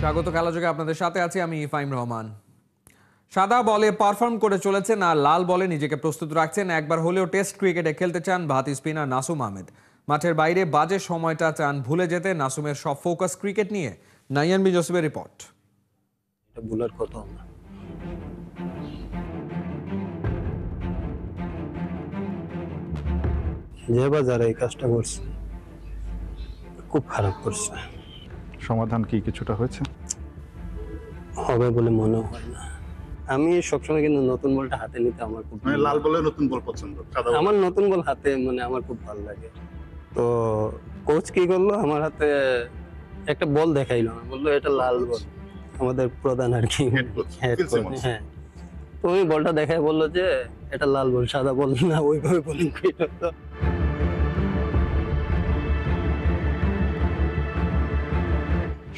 স্বাগত খেলাযোগে আপনাদের সাথে আছি আমি ইফাইম রহমান। সাদা বলে পারফর্ম করে চলেছেন আর লাল বলে নিজেকে প্রস্তুত রাখছেন। একবার হলেও টেস্ট ক্রিকেটে খেলতে চান ভারতীয় স্পিনার নাসুম আহমেদ। মাঠের বাইরে বাজে সময়টা চান ভুলে যেতে। নাসুমের সব ফোকাস ক্রিকেট নিয়ে। নাইয়ান বিন জোসেফের রিপোর্ট। এটা বুলার কত না যে বা যারা এই কাজটা করছে খুব খারাপ করছে। সমাধান কি কিছুটা হয়েছে? হবে বলে মনে হয় না। আমি সবসময় কিন্তু নতুন বলটা হাতে নিতে আমার খুব মানে লাল বলে নতুন বল পছন্দ, সাদা বল আমার নতুন বল হাতে মানে আমার খুব ভালো লাগে। তো কোচ কি করলো, আমার হাতে একটা বল দেখাইলো না, বললো এটা লাল বল। আমাদের প্রধান আর কি Head coach, head Phil coach, Simmons। হ্যাঁ। তো ওই বলটা দেখাই বললো যে এটা লাল বল, সাদা বল না। ওইভাবে বোলিং করলো। তো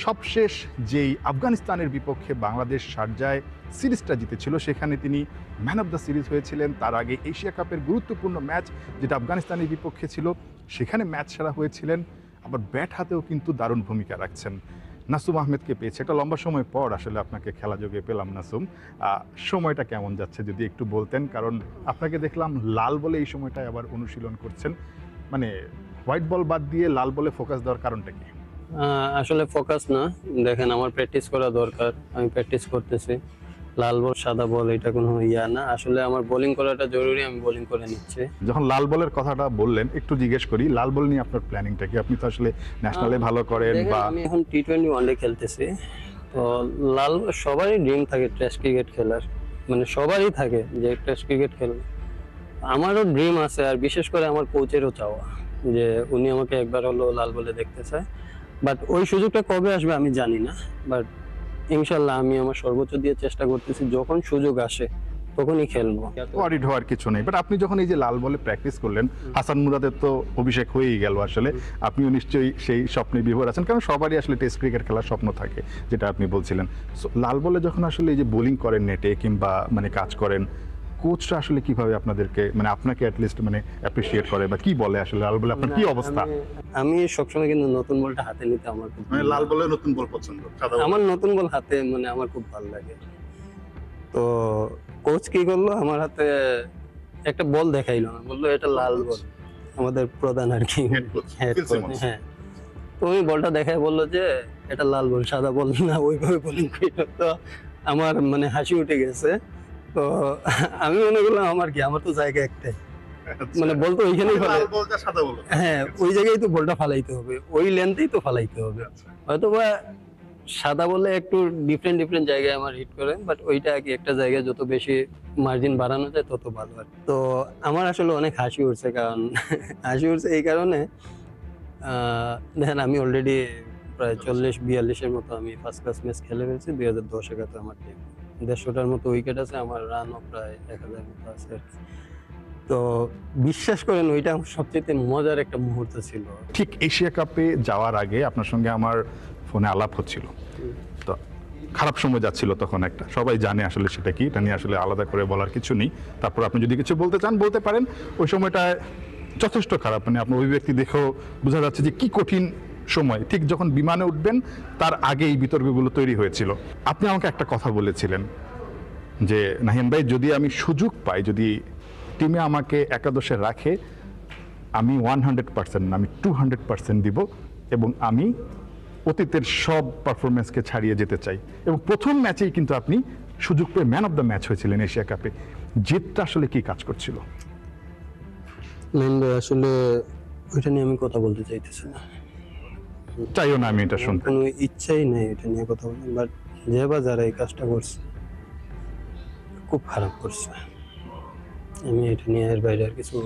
সবশেষ যেই আফগানিস্তানের বিপক্ষে বাংলাদেশ শারজায় সিরিজটা জিতেছিল, সেখানে তিনি ম্যান অফ দ্য সিরিজ হয়েছিলেন। তার আগে এশিয়া কাপের গুরুত্বপূর্ণ ম্যাচ যেটা আফগানিস্তানের বিপক্ষে ছিল, সেখানে ম্যাচ সেরা হয়েছিলেন। আবার ব্যাট হাতেও কিন্তু দারুণ ভূমিকা রাখছেন। নাসুম আহমেদকে পেয়েছে একটা লম্বা সময় পর, আসলে আপনাকে খেলাযোগে পেলাম নাসুম। সময়টা কেমন যাচ্ছে যদি একটু বলতেন, কারণ আপনাকে দেখলাম লাল বলে এই সময়টায় আবার অনুশীলন করছেন। মানে হোয়াইট বল বাদ দিয়ে লাল বলে ফোকাস দেওয়ার কারণটা কি? আসলে ফোকাস না, দেখেন আমার প্র্যাকটিস করা দরকার, আমি প্র্যাকটিস করতেছি। লাল বল সাদা বল এটা কোনো ইয়া না, আসলে আমার বোলিং করাটা জরুরি, আমি বোলিং করে নিচ্ছি। যখন লাল বলের কথাটা বললেন, একটু জিজ্ঞেস করি লাল বল নিয়ে আপনার প্ল্যানিংটা কি? আপনি তো আসলে ন্যাশনালে ভালো করেন দেখেন, বা আমি এখন টি20 ওয়ানডে খেলতেছি। তো লাল সবারই ড্রিম থাকে টেস্ট ক্রিকেট খেলার, মানে সবারই থাকে যে টেস্ট ক্রিকেট খেলবে। আমারও ড্রিম আছে, আর বিশেষ করে আমার কোচেরও চাওয়া যে উনি আমাকে একবার হলো লাল বলে দেখতে চায়। বাট ওই সুযোগটা কবে আসবে আমি জানি না, বাট ইনশাল্লাহ আমি আমার সর্বোচ্চ দিয়ে চেষ্টা করতেছি, যখন সুযোগ আসে তখনই খেলবো। ওয়ারিড হওয়ার কিছু নেই। বাট আপনি যখন এই যে লাল বলে প্র্যাকটিস করলেন, হাসান মুরাদের তো অভিষেক হয়েই গেল আসলে, আপনিও নিশ্চয়ই সেই স্বপ্নে বিভোর আছেন, কারণ সবারই আসলে টেস্ট ক্রিকেট খেলার স্বপ্ন থাকে, যেটা আপনি বলছিলেন। So, লাল বলে যখন আসলে এই যে বোলিং করেন নেটে কিংবা মানে কাজ করেন, কোচরা আসলে কিভাবে আপনাদেরকে মানে আপনাকে অ্যাটলিস্ট মানে অ্যাপ্রিসিয়েট করে বা কি বলে আসলে লাল বলে আপনার কি অবস্থা? আমি সবসময় কিন্তু নতুন বলটা হাতে নিতে আমার খুব মানে লাল বলে নতুন বল পছন্দ, সাদা বল আমার নতুন বল হাতে মানে আমার খুব ভালো লাগে। তো কোচ কি করলো, আমার হাতে একটা বল দেখাইলো না, বললো এটা লাল বল। আমাদের প্রধান আর কি Head coach, head Phil coach, Simmons। হ্যাঁ। তো ওই বলটা দেখাই বললো যে এটা লাল বল, সাদা বল না। ওইভাবে বোলিং করলো। তো আমার মানে হাসি উঠে গেছে। তো আমি মনে করলাম আমার কি, আমার তো জায়গা একটাই, মানে বলতো ওইখানেই ফেলে, লাল বলটা সাদা বল। হ্যাঁ ওই জায়গায় তো বলটা ফালাইতে হবে, ওই লেন্থেই তো ফালাইতে হবে। হয়তো বা সাদা বলে একটু ডিফারেন্ট জায়গায় আমার হিট করে, বাট ওইটা কি একটা জায়গায় যত বেশি মার্জিন বাড়ানো যায় তত ভালো। আর তো আমার আসলে অনেক হাসি উঠছে, কারণ হাসি উঠছে এই কারণে, দেখেন আমি অলরেডি প্রায় 40-42-এর মতো আমি ফার্স্ট ক্লাস ম্যাচ খেলে ফেলছি 2010-11 আমার টিম। 150টার মতো উইকেট আছে, আমার রানও প্রায় 1000 মতো আছে আর কি। তো বিশ্বাস করেন ওইটা আমার সবচেয়ে মজার একটা মুহূর্ত ছিল। ঠিক এশিয়া কাপে যাওয়ার আগে আপনার সঙ্গে আমার ফোনে আলাপ হচ্ছিল, তো খারাপ সময় যাচ্ছিল তখন একটা, সবাই জানে আসলে সেটা কি, এটা নিয়ে আসলে আলাদা করে বলার কিছু নেই। তারপর আপনি যদি কিছু বলতে চান বলতে পারেন। ওই সময়টা যথেষ্ট খারাপ, মানে আপনার অভিব্যক্তি দেখেও বোঝা যাচ্ছে যে কি কঠিন সময়। ঠিক যখন বিমানে উঠবেন তার আগে এই বিতর্কগুলো তৈরি হয়েছিল। আপনি আমাকে একটা কথা বলেছিলেন যে নাহিয়ান ভাই, যদি আমি সুযোগ পাই, যদি টিমে আমাকে একাদশে রাখে, আমি 100% না, আমি 200% দিব এবং আমি অতীতের সব পারফরমেন্সকে ছাড়িয়ে যেতে চাই। এবং প্রথম ম্যাচেই কিন্তু আপনি সুযোগ পেয়ে ম্যান অফ দ্য ম্যাচ হয়েছিলেন এশিয়া কাপে। জেদটা আসলে কি কাজ করছিল? আসলে ওইটা নিয়ে আমি কথা বলতে চাইতেছি না, চাইও না আমি এটা শুনতে। কোনো ইচ্ছাই নেই এটা নিয়ে কথা বলতে। বাট যে বা যারা এই কাজটা করছে খুব খারাপ করছে, আমি এটা নিয়ে এর বাইরে আর কিছু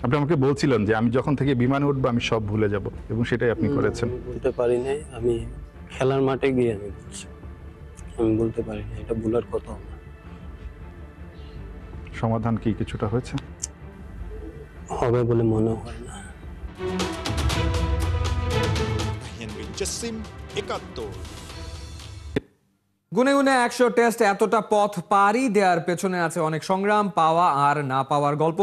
আপনি আমাকে বলছিলেন যে আমি যখন থেকে বিমানে উঠবো আমি সব ভুলে যাব, এবং সেটাই আপনি করেছেন। বলতে পারি নাই। আমি খেলার মাঠে গিয়ে আমি বলছি, আমি বলতে পারি না, এটা ভুলার কথা না। সমাধান কি কিছুটা হয়েছে? হবে বলে মনে হয় না। নাহিয়ান বিন জসিম, 71। গুনে গুনে 100 টেস্ট, এতটা পথ পাড়ি দেওয়ার পেছনে আছে অনেক সংগ্রাম, পাওয়া আর না পাওয়ার গল্প।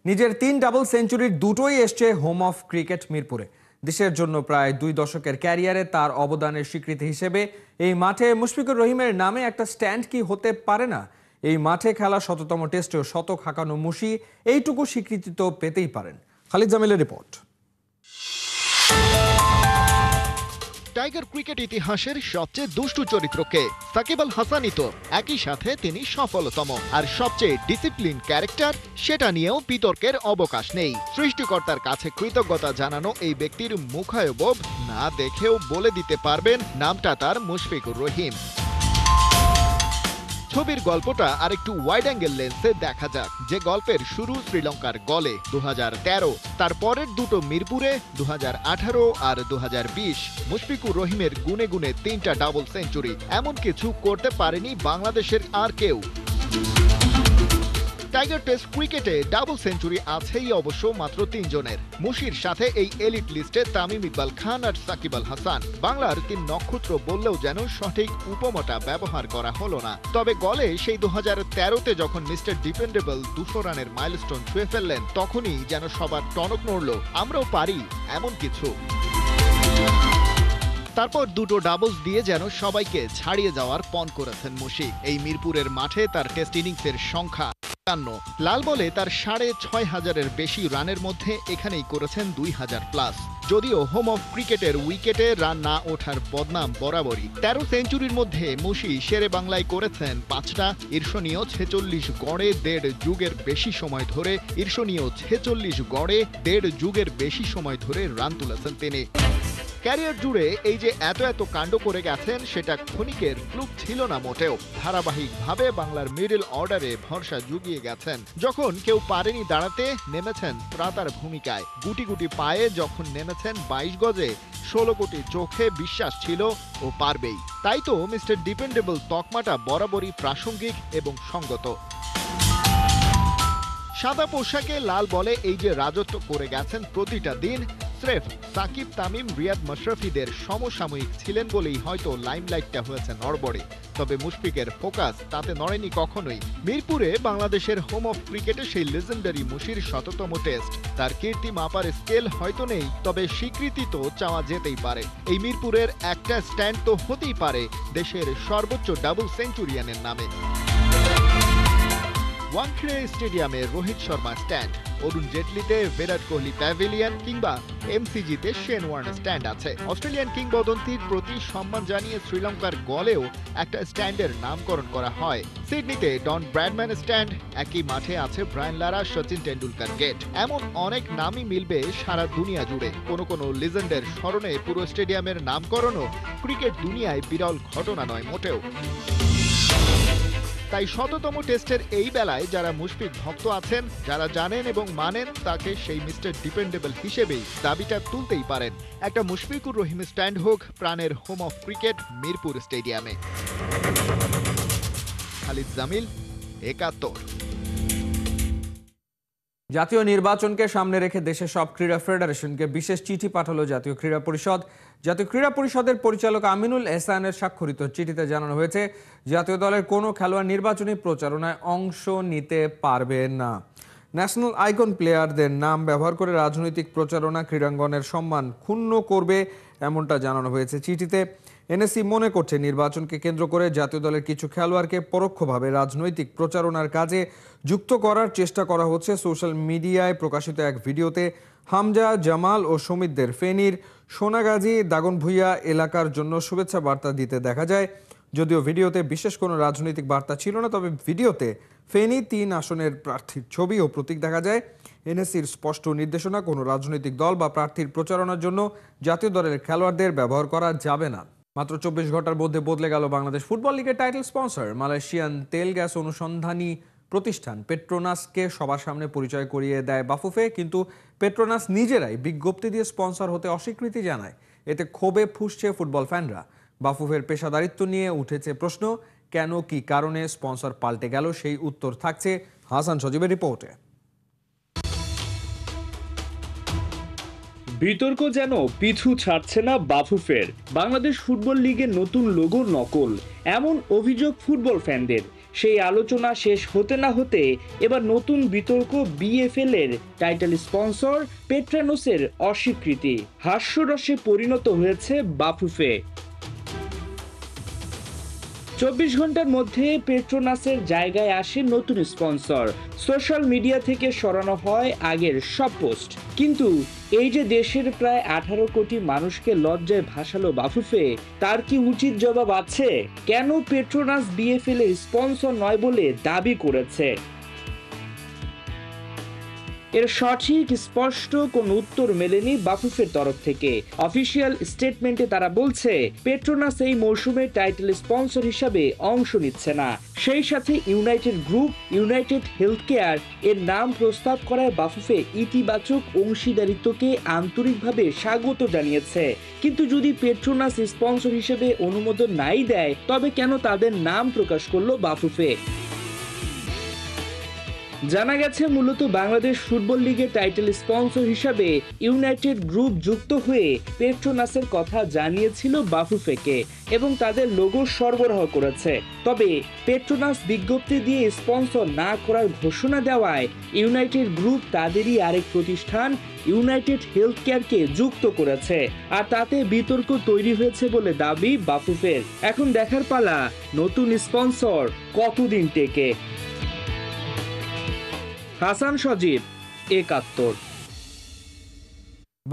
নিজের 3 ডাবল সেঞ্চুরির দুটোই এসছে হোম অফ ক্রিকেট মিরপুরে। দেশের জন্য প্রায় 2 দশকের ক্যারিয়ারে তার অবদানের স্বীকৃতি হিসেবে এই মাঠে মুশফিকুর রহিমের নামে একটা স্ট্যান্ড কি হতে পারে না? এই মাঠে খেলা 100তম টেস্টেও শতক হাঁকানো মুশি এইটুকু স্বীকৃতি তো পেতেই পারেন। খালিদ জামিলের রিপোর্ট। টাইগার ক্রিকেট ইতিহাসের সবচেয়ে দুষ্টু চরিত্রকে সাকিব আল হাসানই তো একই সাথে তিনি সফলতম আর সবচেয়ে ডিসিপ্লিন ক্যারেক্টার, সেটা নিয়েও বিতর্কের অবকাশ নেই। সৃষ্টিকর্তার কাছে কৃতজ্ঞতা জানানো এই ব্যক্তির মুখায়বব না দেখেও বলে দিতে পারবেন নামটা তার মুশফিকুর রহিম। ছবির গল্পটা আরেকটু ওয়াইড অ্যাঙ্গেল লেন্সে দেখা যাক। যে গল্পের শুরু শ্রীলঙ্কার গলে 2013, তার পরের দুটো মিরপুরে 2018 আর 2020। মুশফিকুর রহিমের গুনে গুনে 3টা ডাবল সেঞ্চুরি, এমন কিছু করতে পারেনি বাংলাদেশের আর কেউ। টাইগার টেস্ট ক্রিকেটে ডাবল সেঞ্চুরি আছেই অবশ্য মাত্র 3 জনের। মুশির সাথে এই এলিট লিস্টে তামিম ইকবাল খান আর সাকিব আল হাসান। বাংলার 3 নক্ষত্র বললেও যেন সঠিক উপমাটা ব্যবহার করা হলো না। তবে গলে সেই 2013-তে যখন মিস্টার ডিপেন্ডেবল 200 রানের মাইলস্টোন ছুঁয়ে ফেললেন, তখনই যেন সবার টনক নড়ল, আমরাও পারি এমন কিছু। তারপর দুটো ডাবলস দিয়ে যেন সবাইকে ছাড়িয়ে যাওয়ার পণ করেছেন মুশি। এই মিরপুরের মাঠে তার টেস্ট ইনিংসের সংখ্যা ৫৩। লাল বলে তার ৬৫০০-এর বেশি রানের মধ্যে এখানেই করেছেন ২০০০ প্লাস। যদিও হোম অফ ক্রিকেটের উইকেটে রান না ওঠার বদনাম বরাবরই। ১৩ সেঞ্চুরির মধ্যে মুশি শেরে বাংলায় করেছেন ৫টা। ঈর্ষণীয় ৪৬ গড়ে ১.৫ যুগের বেশি সময় ধরে রান তুলেছেন তিনি। ক্যারিয়ার জুড়ে এই যে এত কাণ্ড করে গেছেন, সেটা ক্ষণিকের ফ্লুক ছিল না মোটেও। ধারাবাহিকভাবে বাংলার মিডল অর্ডারে ভরসা জুগিয়ে গেছেন। যখন কেউ পারেনি দাঁড়াতে, নেমেছেন ত্রাতার ভূমিকায়। গুটি গুটি পায়ে যখন নেমেছেন 22 গজে, 16 কোটি চোখে বিশ্বাস ছিল ও পারবেই। তাই তো মিস্টার ডিপেন্ডেবল তকমাটা বরাবরই প্রাসঙ্গিক এবং সঙ্গত। সাদা পোশাকে লাল বলে এই যে রাজত্ব করে গেছেন প্রতিটা দিন, স্রেফ সাকিব, তামিম, রিয়াদ, মাশরাফিদের সমসাময়িক ছিলেন বলেই হয়তো লাইমলাইটটা হয়েছে নড়বড়ে। তবে মুশফিকের ফোকাস তাতে নড়েনি কখনোই। মিরপুরে বাংলাদেশের হোম অফ ক্রিকেটে সেই লেজেন্ডারি মুশির ১০০তম টেস্ট। তার কীর্তি মাপার স্কেল হয়তো নেই, তবে স্বীকৃতি তো চাওয়া যেতেই পারে। এই মিরপুরের একটা স্ট্যান্ড তো হতেই পারে দেশের সর্বোচ্চ ডাবল সেঞ্চুরিয়ানের নামে। ওয়াংখেড়ে স্টেডিয়ামে রোহিত শর্মা স্ট্যান্ড, অরুণ জেটলিতে বিরাট কোহলি প্যাভিলিয়ন, কিংবা এমসিজিতে শেন ওয়ার্ন স্ট্যান্ড আছে। অস্ট্রেলিয়ান কিংবদন্তির প্রতি সম্মান জানিয়ে শ্রীলঙ্কার গলেও একটা স্ট্যান্ডের নামকরণ করা হয়। সিডনিতে ডন ব্র্যাডম্যান স্ট্যান্ড, একই মাঠে আছে Brian Lara, Sachin Tendulkar gate. এমন অনেক নামই মিলবে সারা দুনিয়া জুড়ে। কোনো লিজেন্ডের স্মরণে পুরো স্টেডিয়ামের নামকরণও ক্রিকেট দুনিয়ায় বিরল ঘটনা নয় মোটেও। তাই ১০০তম টেস্টের এই বেলায় যারা মুশফিক ভক্ত আছেন, যারা জানেন এবং মানেন, তাকে সেই মিস্টার ডিপেন্ডেবল হিসেবেই দাবিটা তুলতেই পারেন। একটা মুশফিকুর রহিম স্ট্যান্ড হোক প্রাণের হোম অফ ক্রিকেট মিরপুর স্টেডিয়ামে। খালিদ জামিল, ৭১। জাতীয় নির্বাচনকে সামনে রেখে দেশের সব ক্রীড়া ফেডারেশনকে বিশেষ চিঠি পাঠালো জাতীয় ক্রীড়া পরিষদ। জাতীয় ক্রীড়া পরিষদের পরিচালক আমিনুল এহসানের স্বাক্ষরিত চিঠিতে জানানো হয়েছে, জাতীয় দলের কোনো খেলোয়াড় নির্বাচনী প্রচারণায় অংশ নিতে পারবে না। ন্যাশনাল আইকন প্লেয়ারদের নাম ব্যবহার করে রাজনৈতিক প্রচারণা ক্রীড়াঙ্গনের সম্মান ক্ষুণ্ণ করবে, এমনটা জানানো হয়েছে চিঠিতে। এনএসসি মনে করছে নির্বাচনকে কেন্দ্র করে জাতীয় দলের কিছু খেলোয়াড়কে পরোক্ষভাবে রাজনৈতিক প্রচারণার কাজে যুক্ত করার চেষ্টা করা হচ্ছে। সোশ্যাল মিডিয়ায় প্রকাশিত এক ভিডিওতে হামজা, জামাল ও সমিতদের ফেনীর সোনাগাজী, দাগনভূঞা এলাকার জন্য শুভেচ্ছা বার্তা দিতে দেখা যায়। যদিও ভিডিওতে বিশেষ কোনো রাজনৈতিক বার্তা ছিল না, তবে ভিডিওতে ফেনী ৩ আসনের প্রার্থীর ছবি ও প্রতীক দেখা যায়। এনএসসির স্পষ্ট নির্দেশনা, কোনো রাজনৈতিক দল বা প্রার্থীর প্রচারণার জন্য জাতীয় দলের খেলোয়াড়দের ব্যবহার করা যাবে না। মাত্র ২৪ ঘন্টার মধ্যে বদলে গেল বাংলাদেশ ফুটবল লিগের টাইটেল স্পন্সর। মালয়েশিয়ান তেল গ্যাস অনুসন্ধানী প্রতিষ্ঠান পেট্রোনাসকে সবার সামনে পরিচয় করিয়ে দেয় বাফুফে, কিন্তু পেট্রোনাস নিজেরাই বিজ্ঞপ্তি দিয়ে স্পন্সর হতে অস্বীকৃতি জানায়। এতে ক্ষোভে ফুঁসছে ফুটবল ফ্যানরা। বাফুফের পেশাদারিত্ব নিয়ে উঠেছে প্রশ্ন, কেন কি কারণে স্পন্সর পাল্টে গেল, সেই উত্তর থাকছে হাসান সজীবের রিপোর্টে। বিতর্ক যেন পিছু ছাড়ছে না বাফুফের। বাংলাদেশ ফুটবল লিগের নতুন লোগো নকল, এমন অভিযোগ ফুটবল ফ্যানদের। সেই আলোচনা শেষ হতে না হতে এবার নতুন বিতর্ক বিএফএল এর টাইটেল স্পন্সর পেট্রানোসের অস্বীকৃতি। হাস্যরসে পরিণত হয়েছে বাফুফে। 24 ঘন্টার মধ্যে পেট্রোনাসের জায়গায় আসে নতুন স্পন্সর। সোশ্যাল মিডিয়া থেকে সরানো হয় আগের সব পোস্ট। কিন্তু এই যে দেশের প্রায় 18 কোটি মানুষকে লজ্জায় ভাসালো বাফুফে, তার কি উচিত জবাব আছে? কেন পেট্রোনাস বিএফএল এর স্পন্সর নয় বলে দাবি করেছে? এর সঠিক স্পষ্ট কোন উত্তর মেলেনি বাফুফের তরফ থেকে। অফিসিয়াল স্টেটমেন্টে তারা বলছে পেট্রোনাস এই মৌসুমে টাইটেল স্পন্সর হিসাবে অংশ নিচ্ছে না। সেই সাথে United group, United health care এর নাম প্রস্তাব করায় বাফুফে ইতিবাচক অংশীদারিত্বকে আন্তরিকভাবে স্বাগত জানিয়েছে। কিন্তু যদি পেট্রোনাস স্পন্সর হিসেবে অনুমোদন নাই দেয়, তবে কেন তাদের নাম প্রকাশ করলো বাফুফে? জানা গেছে মূলত বাংলাদেশ ফুটবল লিগের টাইটেল স্পন্সর হিসাবে ইউনাইটেড গ্রুপ যুক্ত হয়ে পেট্রোনাসের কথা জানিয়েছিল বাফুফেকে এবং তাদের লোগো সরবরাহ করেছে। তবে পেট্রোনাস বিজ্ঞপ্তি দিয়ে স্পন্সর না করার ঘোষণা দেওয়ায় ইউনাইটেড গ্রুপ তাদেরই আরেক প্রতিষ্ঠান ইউনাইটেড হেলথ কেয়ারকে যুক্ত করেছে, আর তাতে বিতর্ক তৈরি হয়েছে বলে দাবি বাফুফের। এখন দেখার পালা নতুন স্পন্সর কতদিন টেকে। হাসান সজীব, ৭১।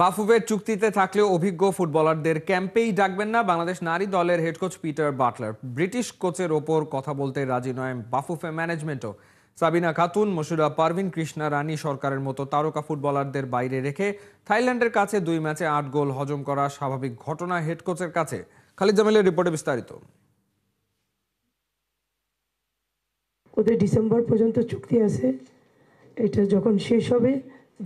বাফুফের চুক্তিতে থাকলেও অভিজ্ঞ ফুটবলারদের ক্যাম্পেই ডাকবেন না বাংলাদেশ নারী দলের head coach Peter Butler. British কোচের ওপর কথা বলতে রাজি নয় বাফুফে ম্যানেজমেন্টও। সাবিনা খাতুন, মশুরা পারভিন, কৃষ্ণা রানী সরকারের মতো তারকা ফুটবলারদের বাইরে রেখে থাইল্যান্ডের কাছে 2 ম্যাচে 8 গোল হজম করা স্বাভাবিক ঘটনা হেড কোচের কাছে। খালিদ জামিলের রিপোর্টে বিস্তারিত। ওদের ডিসেম্বর পর্যন্ত চুক্তি আছে, এটা যখন শেষ হবে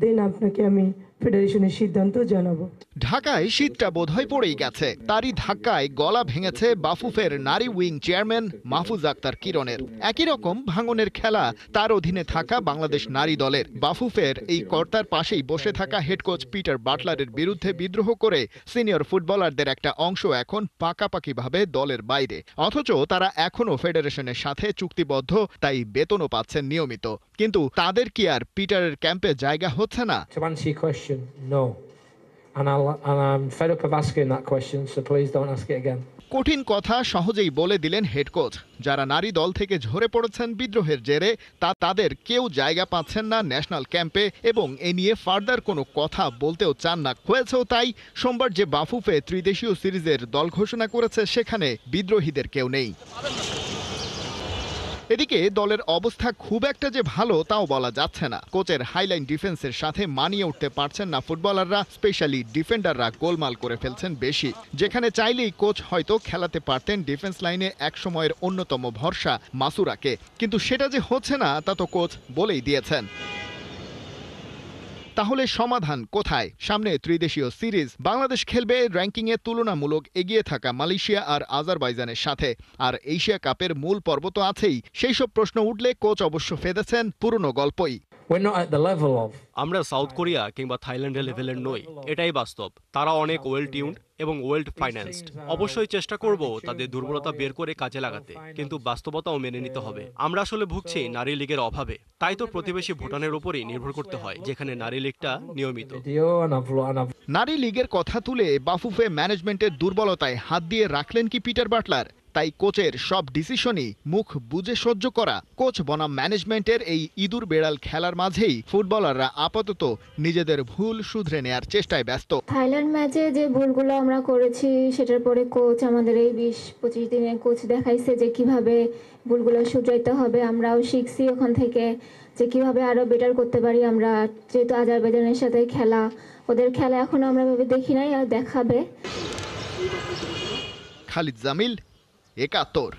দেন আপনাকে আমি ফেডারেশনের সিদ্ধান্ত জানাবো। ঢাকায় শীতটা বোধহয় পড়েই গেছে, তারই ধাক্কায় গলা ভেঙেছে বাফুফের নারী উইং চেয়ারম্যান মাহফুজ আক্তার কিরণের। একই রকম ভাঙনের খেলা তার অধীনে থাকা বাংলাদেশ নারী দলের। বাফুফের এই কর্তার পাশেই বসে থাকা হেড কোচ পিটার বাটলারের বিরুদ্ধে বিদ্রোহ করে সিনিয়র ফুটবলারদের একটা অংশ এখন পাকাপাকিভাবে দলের বাইরে, অথচ তারা এখনো ফেডারেশনের সাথে চুক্তিবদ্ধ, তাই বেতনও পাচ্ছেন নিয়মিত। কিন্তু তাদের কি আর পিটারের ক্যাম্পে জায়গা হচ্ছে না? To answer your question, no. And I'm fed up of asking that question, so please don't ask it again. কঠিন কথা সহজেই বলে দিলেন হেড কোচ। যারা নারী দল থেকে ঝরে পড়েছেন বিদ্রোহের জেরে, তাদের কেউ জায়গা পাচ্ছেন না ন্যাশনাল ক্যাম্পে এবং এ নিয়ে ফার্দার কোনো কথা বলতেও চান না। হয়েছেও তাই, সোমবার যে বাফুফে ত্রিদেশীয় সিরিজের দল ঘোষণা করেছে সেখানে বিদ্রোহীদের কেউ নেই। এদিকে দলের অবস্থা খুব একটা যে ভালো তাও বলা যাচ্ছে না। কোচের হাইলাইন ডিফেন্সের সাথে মানিয়ে উঠতে পারছেন না ফুটবলাররা, স্পেশালি ডিফেন্ডাররা গোলমাল করে ফেলছেন বেশি। যেখানে চাইলেই কোচ হয়তো খেলাতে পারতেন ডিফেন্স লাইনে এক সময়ের অন্যতম ভরসা মাসুরাকে, কিন্তু সেটা যে হচ্ছে না তা তো কোচ বলেই দিয়েছেন। তাহলে সমাধান কোথায়? সামনে ত্রিদেশীয় সিরিজ, বাংলাদেশ খেলবে র্যাঙ্কিংয়ে তুলনামূলক এগিয়ে থাকা মালয়েশিয়া আর আজারবাইজানের সাথে, আর এশিয়া কাপের মূল পর্ব তো আছেই। সেই সব প্রশ্ন উঠলে কোচ অবশ্য ফেদেছেন পুরনো গল্পই। আমরা সাউথ কোরিয়া কিংবা থাইল্যান্ডের লেভেলের নই, এটাই বাস্তব। তারা অনেক ওয়েল টিউনড এবং ওয়েল ফাইন্যান্সড। অবশ্যই চেষ্টা করব তাদের দুর্বলতা বের করে কাজে লাগাতে, কিন্তু বাস্তবতাও মেনে নিতে হবে। আমরা আসলে ভুগছি নারী লীগের অভাবে, তাই তো প্রতিবেশী ভুটানের উপরই নির্ভর করতে হয়, যেখানে নারী লীগটা নিয়মিত। নারী লীগের কথা তুলে বাফুফে ম্যানেজমেন্টের দুর্বলতায় হাত দিয়ে রাখলেন কি পিটার বাটলার? তাই কোচের সব ডিসিশনই মুখ বুঝে সহ্য করা। কোচ বনাম ম্যানেজমেন্টের এই ইঁদুর বেড়াল খেলার মাঝেই ফুটবলাররা আপাতত নিজেদের ভুল শুধরে নেয়ার চেষ্টায় ব্যস্ত। থাইল্যান্ড ম্যাচে যে ভুলগুলো আমরা করেছি সেটার পরে কোচ আমাদের এই 20-25 দিনে কোচ দেখাইছে যে কিভাবে ভুলগুলো শুধরাইতে হবে। আমরাও শিখছি ওখান থেকে যে কিভাবে আরো বেটার করতে পারি। আমরা যেহেতু আজারবাইজানের সাথে খেলা, ওদের খেলা এখনো আমরা ভেবে দেখি নাই, আর দেখাবে। খালিদ জামিল, ৭১।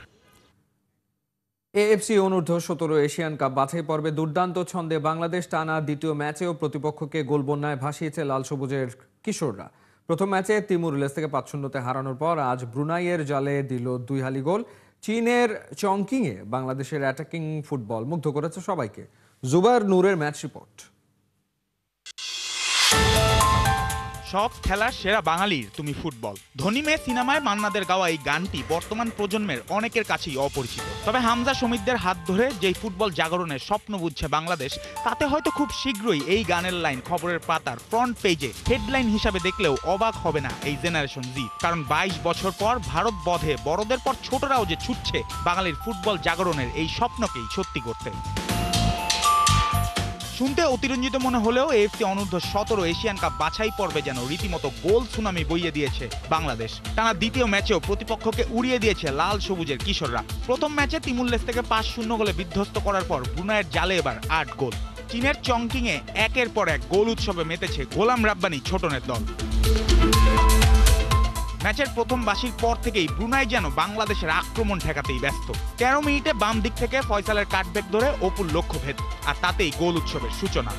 এএফসি অনূর্ধ্ব-17 এশিয়ান কাপ বাছাই পর্বে দুর্দান্ত ছন্দে বাংলাদেশ টানা দ্বিতীয় ম্যাচেও প্রতিপক্ষকে গোলবন্যায় ভাসিয়েছে লাল সবুজের কিশোররা। প্রথম ম্যাচে তিমুর লেস্তেকে 5-0 হারানোর পর আজ ব্রুনাইয়ের জালে দিল 2 হালি গোল। চীনের চংকিংয়ে বাংলাদেশের অ্যাটাকিং ফুটবল মুগ্ধ করেছে সবাইকে। জুবায়ের নূরের ম্যাচ রিপোর্ট। সব খেলার সেরা বাঙালির তুমি ফুটবল। ধনী মেয়ে সিনেমায় মান্নাদের গাওয়া এই গানটি বর্তমান প্রজন্মের অনেকের কাছেই অপরিচিত। তবে হামজা শমীদদের হাত ধরে যেই ফুটবল জাগরণের স্বপ্ন বুঝছে বাংলাদেশ, তাতে হয়তো খুব শীঘ্রই এই গানের লাইন খবরের পাতার ফ্রন্ট পেজে হেডলাইন হিসাবে দেখলেও অবাক হবে না এই জেনারেশন জি। কারণ 22 বছর পর ভারত বধে বড়দের পর ছোটরাও যে ছুটছে বাঙালির ফুটবল জাগরণের এই স্বপ্নকেই সত্যি করতে। শুনতে অতিরঞ্জিত মনে হলেও এএফসি অনূর্ধ্ব 17 এশিয়ান কাপ বাছাই পর্বে যেন রীতিমতো গোল সুনামি বইয়ে দিয়েছে বাংলাদেশ। টানা দ্বিতীয় ম্যাচেও প্রতিপক্ষকে উড়িয়ে দিয়েছে লাল সবুজের কিশোররা। প্রথম ম্যাচে তিমুর লেস্তেকে 5-0 গোলে বিধ্বস্ত করার পর ব্রুনাইয়ের জালে এবার 8 গোল। চীনের চংকিংয়ে একের পর এক গোল উৎসবে মেতেছে গোলাম রাব্বানি ছোটনের দল। ম্যাচের প্রথম বাঁশির পর থেকেই ব্রুনাই যেন বাংলাদেশের আক্রমণ ঠেকাতেই ব্যস্ত। 13 মিনিটে বাম দিক থেকে ফয়সালের কাটব্যাক ধরে অপুর লক্ষ্যভেদ, আর তাতেই গোল উৎসবের সূচনা।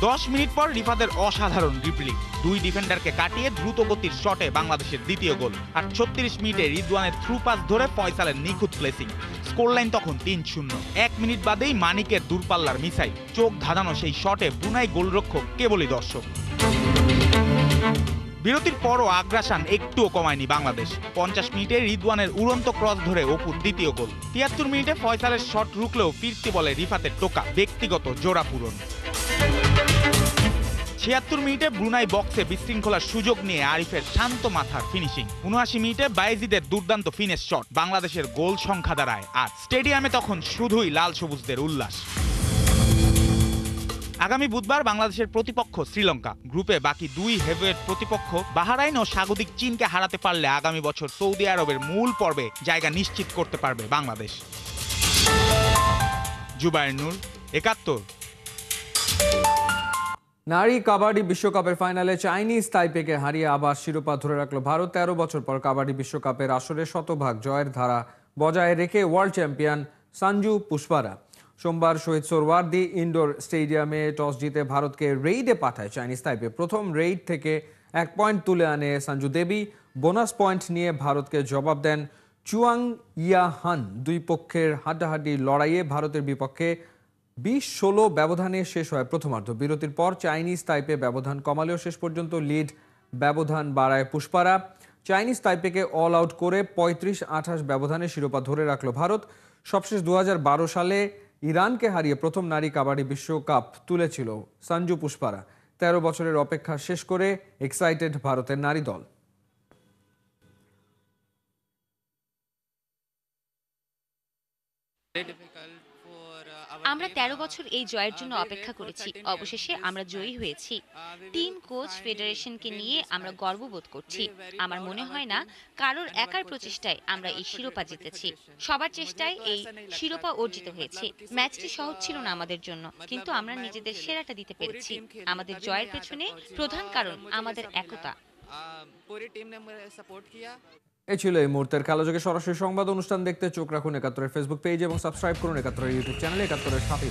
10 মিনিট পর রিফাতের অসাধারণ ড্রিবলিং, দুই ডিফেন্ডারকে কাটিয়ে দ্রুত গতির শটে বাংলাদেশের দ্বিতীয় গোল। আর 36 মিনিটে রিদওয়ানের থ্রু পাস ধরে ফয়সালের নিখুঁত প্লেসিং। স্কোর লাইন তখন 3-0। 1 মিনিট বাদেই মানিকের দূরপাল্লার মিসাইল, চোখ ধাঁধানো সেই শটে ব্রুনাই গোলরক্ষক কেবলই দর্শক। বিরতির পরও আগ্রাসন একটুও কমায়নি বাংলাদেশ। 50 মিনিটে রিদওয়ানের উড়ন্ত ক্রস ধরে অপুর দ্বিতীয় গোল। 73 মিনিটে ফয়সালের শট রুখলেও ফিরতি বলে রিফাতের টোকা, ব্যক্তিগত জোড়া পূরণ। 76 মিনিটে ব্রুনাই বক্সে বিশৃঙ্খলার সুযোগ নিয়ে আরিফের শান্ত মাথার ফিনিশিং। 79 মিনিটে বায়েজিদের দুর্দান্ত ফিনিশ শট বাংলাদেশের গোল সংখ্যা দাঁড়ায় 8। স্টেডিয়ামে তখন শুধুই লাল সবুজদের উল্লাস। আগামী বুধবার বাংলাদেশের প্রতিপক্ষ শ্রীলঙ্কা। গ্রুপে বাকি দুই হেভিওয়েট প্রতিপক্ষ বাহারাইন ও স্বাগতিক চীনকে হারাতে পারলে আগামী বছর সৌদি আরবের মূল পর্বে জায়গা নিশ্চিত করতে পারবে বাংলাদেশ। জুবায়ের নূর, 71। নারী কাবাডি বিশ্বকাপের ফাইনালে চাইনিজ তাইপেকে হারিয়ে আবার শিরোপা ধরে রাখলো ভারত। 13 বছর পর কাবাডি বিশ্বকাপের আসরে শতভাগ জয়ের ধারা বজায় রেখে ওয়ার্ল্ড চ্যাম্পিয়ন সঞ্জু পুষ্পারা। সোমবার শহীদ সোহরাওয়ার্দী ইনডোর স্টেডিয়ামে টস জিতে ভারতকে রেইডে পাঠায় চাইনিজ তাইপে। প্রথম রেইড থেকে 1 পয়েন্ট তুলে আনে সঞ্জু দেবী। বোনাস পয়েন্ট নিয়ে ভারতকে জবাব দেন চুয়াং ইয়াহান। দুই পক্ষের হাড্ডাহাড্ডি লড়াইয়ে ভারতের বিপক্ষে 20-16 ব্যবধানে শেষ হয় প্রথমার্ধ। বিরতির পর চাইনিজ তাইপে ব্যবধান কমালেও শেষ পর্যন্ত লিড ব্যবধান বাড়ায় পুষ্পারা। চাইনিজ তাইপেকে অল আউট করে 35-28 ব্যবধানে শিরোপা ধরে রাখলো ভারত। সবশেষ 2012 সালে ইরানকে হারিয়ে প্রথম নারী কাবাডি বিশ্বকাপ তুলেছিল সঞ্জু পুষ্পারা। 13 বছরের অপেক্ষা শেষ করে এক্সাইটেড ভারতের নারী দল। আমরা 13 বছর এই জয়ের জন্য অপেক্ষা করেছি, অবশেষে আমরা জয়ী হয়েছি। টিম, কোচ, ফেডারেশনকে নিয়ে আমরা গর্ববোধ করছি। আমার মনে হয় না কারোর একার প্রচেষ্টায় আমরা এই শিরোপা জিতেছি, সবার চেষ্টায় এই শিরোপা অর্জিত হয়েছে। ম্যাচটি সহজ ছিল না আমাদের জন্য, কিন্তু আমরা নিজেদের সেরাটা দিতে পেরেছি। আমাদের জয়ের পেছনে প্রধান কারণ আমাদের একতা। এই ছিল এই মুহূর্তের খেলাযোগে সরাসরি সংবাদ অনুষ্ঠান দেখতে চোখ রাখুন 71-এর ফেসবুক পেজ এবং সাবস্ক্রাইব করুন 71-এর ইউটিউব চ্যানেলে। 71-এর সাথে